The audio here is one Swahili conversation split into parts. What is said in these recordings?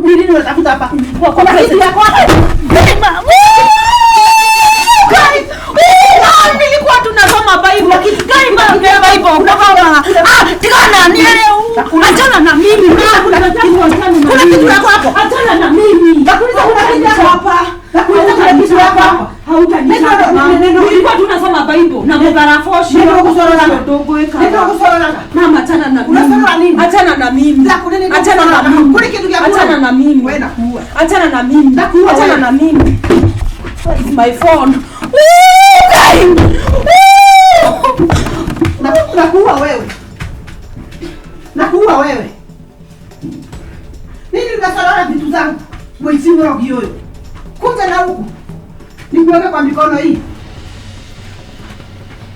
nini unatafuta hapa? Kuna kitu yako hapa. Nilikuwa tunasoma Bible kitu gani mbona Bible unasoma? Tigana nielewe. Achana na mimi. Kuna kitu yako hapo. Achana na mimi. Nakuuliza kuna kitu yako hapa. Nakuuliza kuna kitu yako hapa. Hautanichapa. Nilikuwa tunasoma Bible na mdharafoshi. Ndio kusorora ndogo eka. Ndio kusorora. Mama achana na mimi. Unasoma nini? Achana na mimi. Achana na mimi. Kuna kitu yako. Achana na mimi. Wewe nakuua. Achana na mimi. Achana na mimi. Where is my phone? Nakuua wewe. Nakuua wewe. Nini unasorora vitu zangu? Mwizimu roho hiyo. Kuja na huku. Nikuweke kwa mikono hii.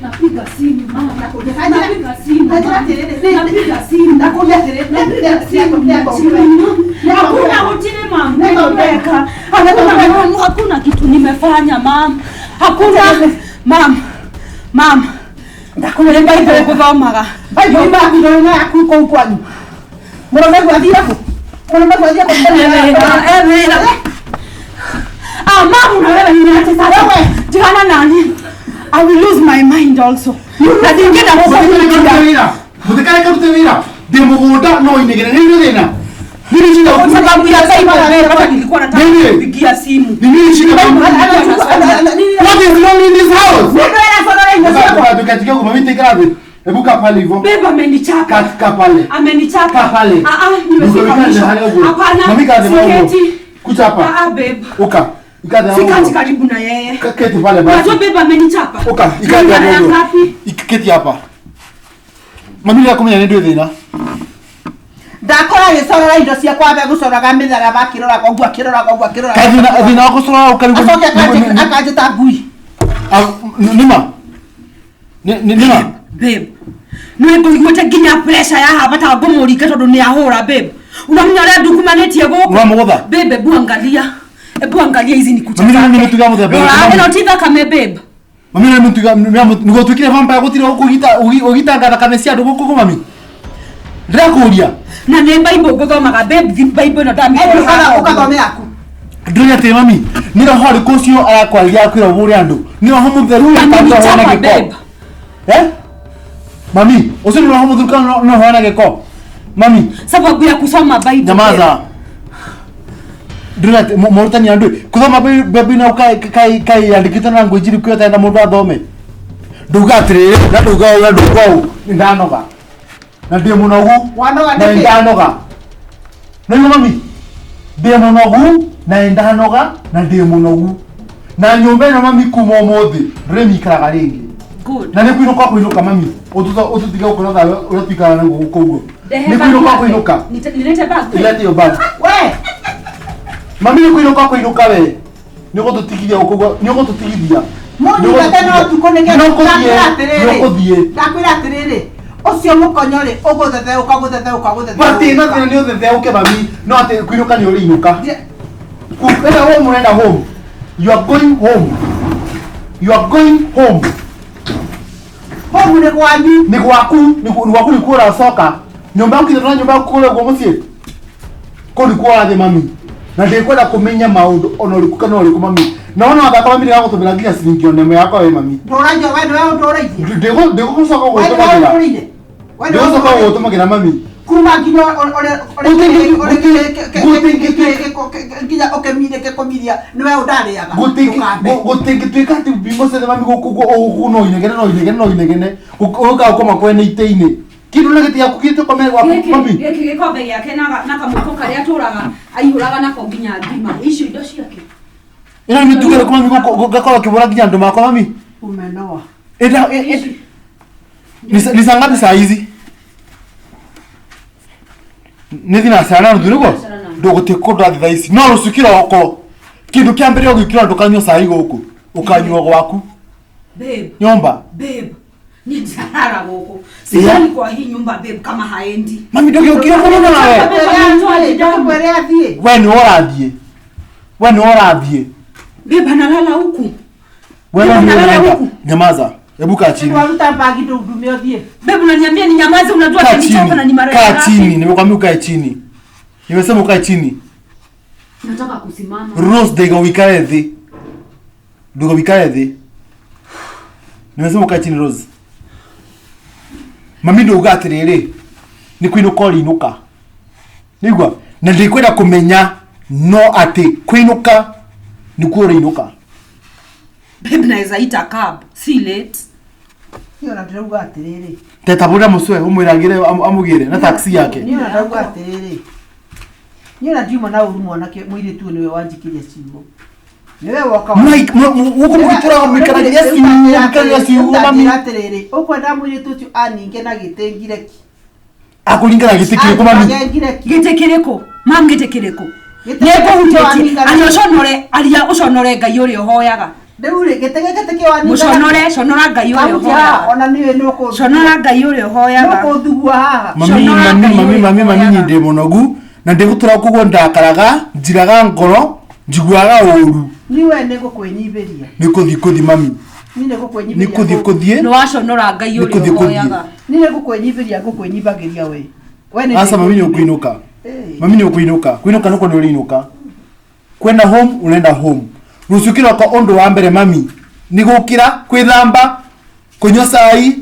Napiga simu mama. Napiga simu. Napiga simu. Nakuja terere. Napiga simu. Hakuna utine mama. Nimeweka. Hakuna kitu nimefanya mama. Hakuna mama. Ndakule Bible kuthoma. Bible ndio yako uko kwani. Mbona ngwazi yako? Mbona ngwazi yako mbona? Mama na wewe niache sasa wewe. Jana nani? I will lose my mind also. Na dingena hapo ndio. Mutakaye karutewira. Demo goda no inegene ndio tena. Nini shida kwa sababu ya Bible hata nilikuwa nataka kupigia simu. Nini shida? What is wrong in this house? Ndio tukatikia kwa mimi tikrabe. Hebu kaa pale hivyo. Beba amenichapa. Kaa pale. Amenichapa. Kaa pale. Nimefika. Hapana. Mami kaza mambo. Kucha hapa. Babe. Uka. Ikaza mambo. Sikati karibu na yeye. Keti pale basi. Unajua beba amenichapa. Uka. Ikaza mambo. Ikiketi hapa. Mami yako mwenye ndio thina. Ndakora gisorora indo cia kwa mbegu coraga mithara bakirora kwa kirora. Thina wako sora ukaribu. Akajita ngui. Nima. Nima. Babe. Nĩ ngũiguĩte nginya pressure ya hapa ta ngũmũringa tondũ nĩ ahũra babe. Unamenya ũrĩa ndukumanĩtie gũkũ. Unamũgotha. Babe, ebu angalia hizi ni kucha. Mami nĩ mĩtuga mũthemba. Ĩno ti thakame babe. Mami nĩ mĩtuga nĩguo twĩkire vampire gũtire ũgitanga thakame cia andũ gũkũ mami. Ndĩrakũria. Na nĩ Bible ngũthomaga babe, Bible ĩno ndamĩkora ũgathome yaku. Ndĩrĩa tĩ mami. Nĩ roho rĩkũ cio arakwaria kwĩra ũbũre andũ. Nĩ roho mũtheru ũtangĩhona gĩko. Mami, usiwe na hamu dhulukana na hawana geko. Mami, sababu ya kusoma Bible. Nyamaza. Ndira Mauritania andu. Kusoma Bible na kai andikita na ngojiri kwa taenda mundu athome. Nduga atirire, na nduga oya ndukwau ndanoga. Na ndiye munogu. Wanoga ndike. Na ndanoga. Na mami. Ndiye munogu na ndanoga na ndiye munogu. Na nyumba ino mami kuma umuthi. Remi karaga ringi. Good. Na nĩ kuinuka kuinuka mami. Ũtutiga ũkona tha ũratikana na gũkũ ũguo. Nĩ kuinuka kuinuka. Nilete bag. Nilete yo bag. We. Mami nĩ kuinuka kuinuka we. Nĩ gũtũtigithia gũkũ ũguo. Nĩ gũtũtigithia. Mũndũ tena ũtukonege gũthiĩ. Ndakwĩra atĩrĩrĩ. Ũcio mũkonyo rĩ ũgũthetheuka. Bati na thĩna nĩ ũthetheuke mami. No atĩ kuinuka nĩ ũrĩinuka. Kwenda home unaenda home. You are going home. You are going home. Homu ni kwanyu. Ni gwaku ni kuora soka. Nyumba yako ndio nyumba yako kule kwa musie. Ko ni kuora the mami. Na ndikwenda kumenya maundu ona uriku kana uriku mami. Naona wathaka mami ndio gutumira nginya ciringi onemo yakwa we mami. Ndoraje wewe ndoraje. Ndego gucoka gutumagira. Ndego gucoka gutumagira mami. Kuma nginya nginya okemire ke komiria niwe undarĩaga gutingituika ati bimbo cede mami guku no inegene uka ukoma kwene ite-ini kindu na giti yaku kitu komere gwaku mami giki gikombe giake na kamũko karĩa atũraga aihũraga nako nginya ngima icio indo ciake ina ni tukere kwa mami gakora kibura nginya ndo makwa mami umenoa ni sangapi saa hizi nithina sana ndurugo ndogutikwo ndathitha ici no rucukira oko kindu kia mbere ogikira ndukanywa sai guku ukanywa gwaku babe nyomba babe ni ndarara guku sijali kwa hii nyumba babe kama haendi mami ndogikira kono nawe ndakubere athie we ni orathie babe analala huku wewe analala huku nyamaza hebu kaa chini waruta bagi ndo udumie athie babe unaniambia ni nyamaze unajua atanichapa na ni mara kaa chini nimekwambia ukae chini Nimesema ukae chini. Nataka kusimama. Rose ndega wikae thi. Ndugo wikae thi. Nimesema ukae chini Rose. Mami ndo ugatiriri. Ni kwinuka rinuka. Nigwa na ndikwenda kumenya no ati kwinuka ni kuo rinuka. Babe naweza ita cab. See late. Hiyo ndauga atiriri. Teta bora muswe umwiragire amugire na taxi yake. Niyo ndauga atiriri. Niyo ndiuma na urumu na mwiri tu niwe wanjikiria ciugo. Niwe waka. Mike uko mukitura mikana yesi mikana yesi mami atiriri. Ukwenda mwiri tu tu aninge na gitengire ki. Akuringana gitikire ko mami. Gitikire ko. Mam gitikire ko. Yego huteti. Anyoshonore alia ushonore ngai uri hoyaga. Deure gitege wani. Mushonore shonora ngai uri hoyaga. Ona niwe nuko. Shonora ngai uri hoyaga. Nuko thugwa haha. Mami nyinde monogu na ndigutura kugwo ndakaraga njiraga ngoro njiguaga uru. Niwe nego kwenyiberia. Nikuthi mami. Nine gukwenyiberia. Nikuthi. No washonora ngai uri hoyaga. Nine gukwenyiberia gukwenyibagiria we. Wene. Asa mami ni ukuinuka. Mami ni ukuinuka. Kuinuka nuko ni uliinuka. Kwenda home unaenda home. Rusukira kwa ondo wa mbere mami. Ni gukira kwithamba kunywa cai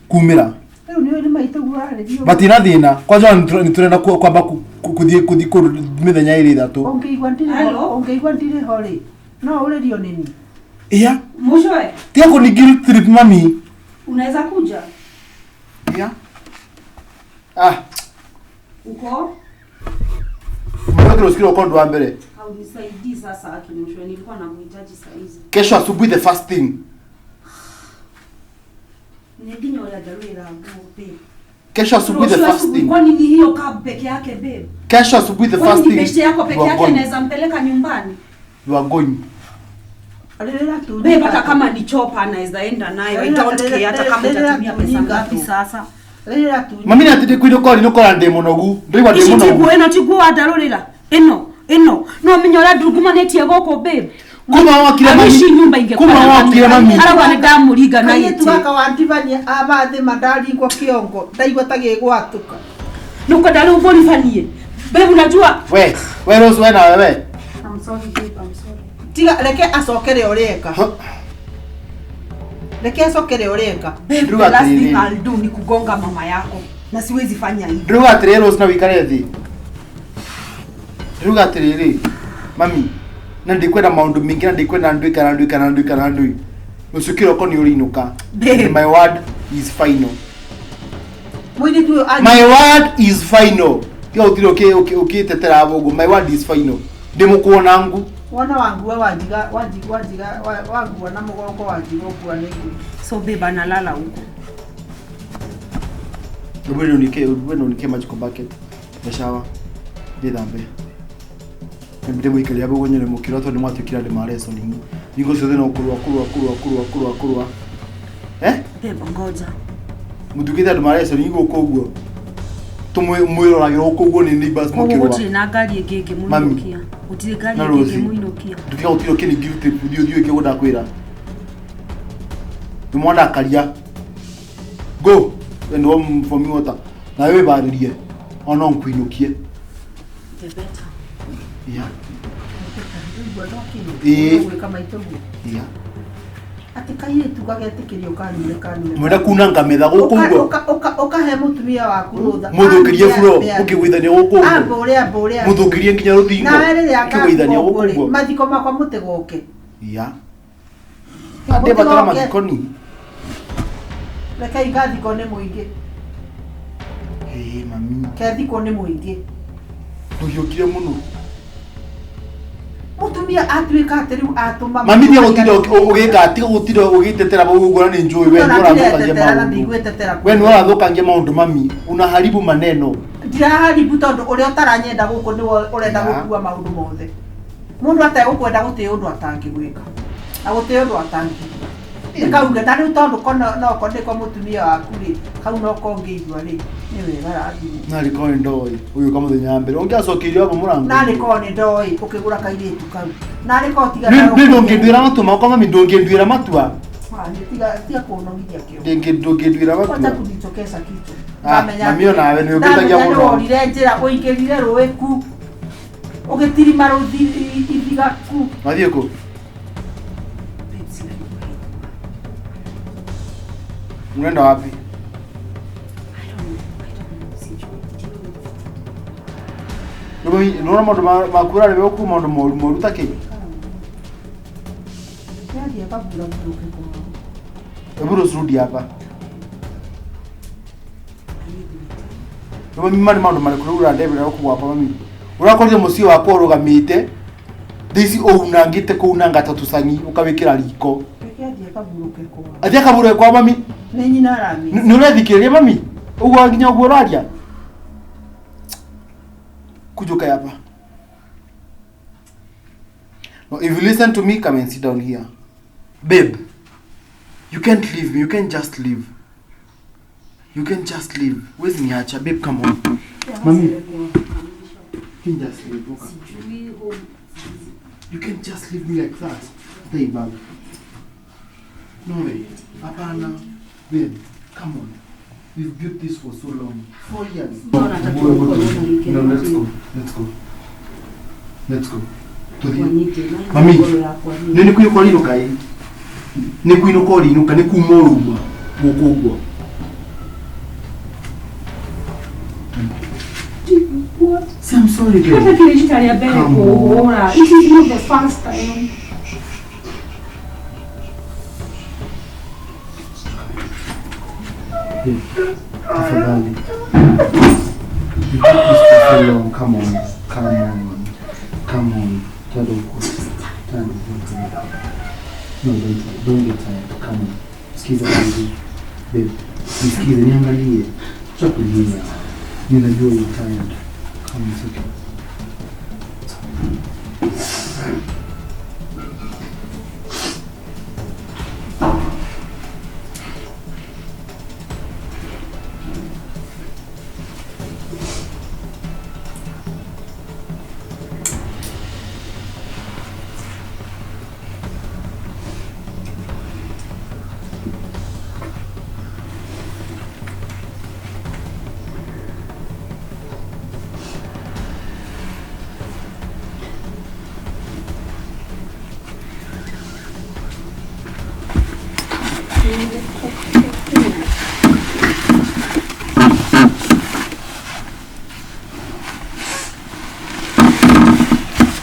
kumira. Leo niwe ni maito gwararirio. Batina thina. Kwanza ni turenda kwamba kuthi ku mithenya iri thatu. Ongeigwa ndire hori. No urerio nini? Iya. Mushwe. Tia ko ni guilt trip mami. Unaweza kuja? Iya. Ah. Uko? Mbona rusikira kwa ondo wa mbere? Haunisaidii sasa akimushwe, nilikuwa namhitaji saa hizi. Kesho asubuhi the first thing. Nidinyo ya darura babe. Kesho asubuhi the first thing. Kwa nini hiyo cab peke yake babe? Kesho asubuhi the first thing. Besti yako peke yake anaweza mpeleka nyumbani. You are going. Alirela tu. Babe hata kama ni chopa anaweza enda nayo. I don't care hata kama itatumia pesa ngapi sasa. Alirela tu. Mami na tete kwido ko ni ko la demo nogu. Ndriwa demo nogu. Ichitigu eno tigu adarurira. Eno. No minyora nduguma netie goko babe. Kuma wakire mami. Abishi nyumba ingekuwa. Kuma wakire mami. Ara wane damuriga na yete. Tuaka wandibania abathe mandari ngo kiongo. Ndaigwa tagigwatuka. Nuko dalu mboni fanie. Babe unajua. We Rose we na wewe. I'm sorry babe, I'm sorry. Tiga reke acokere ureka. Reke acokere ureka. Babe, the last thing I'll do ni kugonga mama yako. Na siwezi fanya hivyo. Ndruga atiriri Rose na wikare thi. Ndruga atiriri. Mami. Na ndikwenda maundu mingi na ndikwenda ndui. Usukiro ko ni urinuka. My word is final. Mwini tu My word is final. Yo utiro okay tetera abogo. My word is final. Ndimukuona ngu. Wana wangu wajiga wangu wana mugongo wajiga kwa nini. So babe analala huko. Bueno nike magic bucket. The shower. Ndithambe. Mbide mwikali abo gonyere mukiro to ni mwatukira de mareso ningu. Ningo ciothe no kurwa. Babe ngoja. Mutukita de mareso ningo koguo. Tumwe mwiro ragiro koguo ni neighbors mukirwa. Gutire na ngari ingenge muinokia. Gutire ngari ingenge muinokia. Tukia utiro kini guilty video ke goda kwira. Tumwanda karia. Go and one for me water. Na wewe baririe. Ona nkuinokie. The better. Yeah. Kama itogo. Yeah. Atikaye tugagetikirio kanire. Mwenda kuna ngametha gukugo. Oka he mutumia waku rutha. Muthukirie furo ukigwithania gukugo. Ambore. Muthukirie nginya ruthingo. Na riri ukigwithania gukugo. Mathiko makwa mutegoke. Yeah. Ande batara mathikoni. Reke igathiko ni muingi. Mami. Kethiko ni muingi. Tuyukire muno. Mutumia atuika atiriu atuma. Mami ni gutiro ugika atiga gutiro ugitetera bugugura ni njui we ndora thukangia maundu. We ndora thukangia maundu mami unaharibu maneno. Ndiraharibu tondu uria utaranyenda guku ni urenda gukua maundu mothe. Mundu ategukwenda gutie undu atangigwika. Agutie undu atangi. Ikauga ndari tondu kono no kondiko mutumia waku ri kau no kongeigwa ri ni wega rathi. Nari ko ndoi uyu kama thenya mbere ungiacokirio abo murango. Nari ko ni ndoi ukigura kairitu kau. Nari ko tiga. Ni ndongindwira matuma ko mami ndongindwira matua. Ni tiga kuno nginya kio. Ndongindwira matua. Kwanza kunichokesha kitu. Na mimi nawe ni ubitagia muno. Ndire njira uingirire ruiku. Ugitirima ruthigaku. Wathie ku? Unaenda wapi? Ndio maundu makura ni weku maundu moru take. Ndio kabula buruke kwa. Eburu surudi hapa. Ndio mimi maundu marikuru urandebera ku hapa mami. Urakorire musio wako urugamite. Thisi ounangite kuunanga tatusangi ukawikira riko. Ndio kaburuke kwa. Atia kaburu kwa mami. Ni nyina rami. Ni urethikiria mami. Ugo nginya ugo uraria. Kujuka hapa. No, if you listen to me, come and sit down here. Babe, you can't leave me. You can't just leave. You can't just leave. Where's niacha? Babe, come on. Mami, you can't just leave. You can't just leave me like that. Stay back. No way. Apana. Babe, come on. We've built this for so long. 4 years. No, let's go. Let's go. Let's go. Mami, nini kuinuka linuka hii? Ni kuinuka linuka, ni kumoruma. Mukugwa. I'm sorry, babe. Come on. It is not the first time. Afadhali. You keep this for so long. Come on. Come on. No, don't get tired. Come on. Sikiza baby. Babe, nisikize niangalie. Chakulia. Ninajua you're tired. Come on, it's okay.